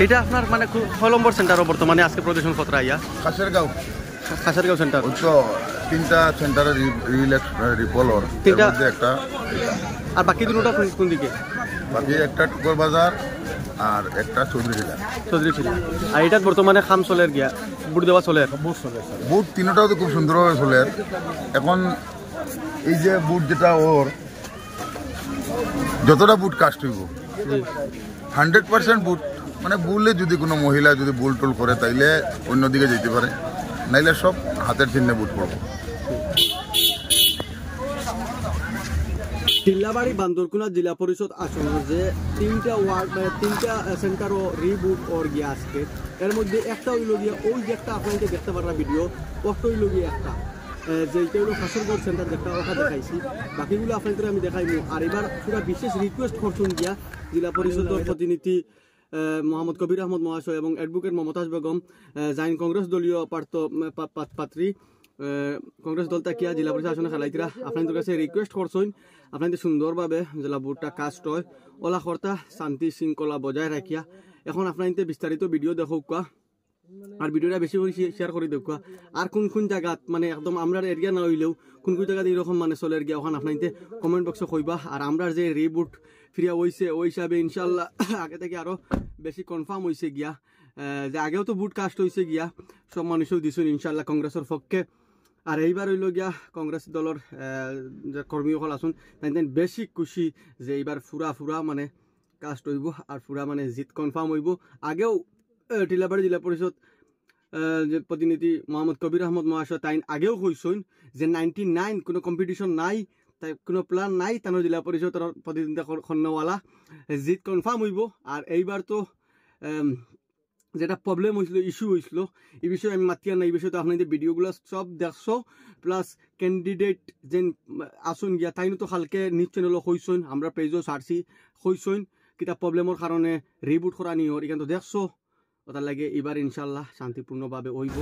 এটা আপনার মানে কলম্বর সেন্টার বর্তমানে আজকে প্রদর্শন কতটা ইয়া খাসারগাঁও সেন্টার তো তিনটা সেন্টারের রিপোলর একটা আর বাকি দুটোটা কোন দিকে বাকি একটা টুকর বাজার আর একটা চৌধুরী ছিল আর এটা বর্তমানে খাম চলের গিয়া বুট দেওয়া চলের বুট তিনটাও তো খুব সুন্দরভাবে চলের এখন এই যে বুট যেটা ওর যতটা বুট কাস্ট হইব 100% বুট মানে বুলে যদি কোনো মহিলা যদি বুল টুল করে তাইলে অন্যদিকে যেতে পারে নাইলে সব হাতের চিহ্নে বুট পড়বো টিল্লাবাড়ি বান্দরকুনা জিলা পরিষদ আসন যে তিনটা ওয়ার্ড মানে তিনটা সেন্টারও রিবুট ওর গিয়া আজকে এর মধ্যে একটা হইল গিয়া ওই যে একটা আপনাকে দেখতে পারা ভিডিও কষ্ট হইল গিয়া একটা যেটা হলো খাসরগড় সেন্টার যেটা ওটা দেখাইছি বাকিগুলো আপনাদের আমি দেখাইনি আর এবার পুরো বিশেষ রিকোয়েস্ট করছেন গিয়া জেলা পরিষদের প্রতিনিধি মোহাম্মদ কবির আহমদ মহাশয় এবং অ্যাডভোকেট মমতাজ বেগম জাইন কংগ্রেস দলীয় পাত্রী কংগ্রেস দল তাকিয়া জেলা পরিষদ আসনে খেলাইতিরা আপনাদের কাছে রিকোয়েস্ট করছেন আপনাদের সুন্দরভাবে জেলা বুটটা কাস্ট হয় ওলা কর্তা শান্তি শৃঙ্খলা বজায় রাখিয়া এখন আপনাদের বিস্তারিত ভিডিও দেখুকা আর ভিডিওটা বেশি বেশি শেয়ার করে দেখুকা আর কোন কোন জায়গাত মানে একদম আমরা এরিয়া না হইলেও কোন কোন জায়গাতে এরকম মানে চলে গিয়া ওখানে আপনাদের কমেন্ট বক্সে কইবা আর আমরা যে রিবুট ফিরিয়া হয়েছে ওই হিসাবে ইনশাল্লাহ আগে থেকে আরো বেশি কনফার্ম হয়েছে গিয়া যে আগেও তো বুট কাস্ট হয়েছে গিয়া সব মানুষও দিছেন ইনশাল্লাহ কংগ্রেসের পক্ষে আর এইবার হইল গিয়া কংগ্রেস দলের যে কর্মীসকল আসুন তাই বেশি খুশি যে এইবার ফুরা মানে কাস্ট হইব আর ফুরা মানে জিত কনফার্ম হইব আগেও টিলাবাড়ি জেলা পরিষদ যে প্রতিনিধি মোহাম্মদ কবির আহমদ মহাশয় তাই আগেও কইছেন যে 99 কোনো কম্পিটিশন নাই তাই কোনো প্ল্যান নাই তানোর জেলা পরিষদের প্রতিনিধি খন্নওয়ালা জিত কনফার্ম হইব আর এইবার তো যেটা প্রবলেম হয়েছিল ইস্যু হয়েছিল এই বিষয়ে আমি মাতিয়া না এই বিষয়ে তো আপনাদের ভিডিওগুলো সব দেখছো প্লাস ক্যান্ডিডেট যে আসুন গিয়া তাই তো কালকে নিউজ চ্যানেলও কইছেন আমরা পেজও সারছি কইছেন কিতা প্রবলেমের কারণে রিবুট করা নিও এখানে তো দেখছো ওটার লাগে এবার ইনশাল্লাহ শান্তিপূর্ণভাবে হইব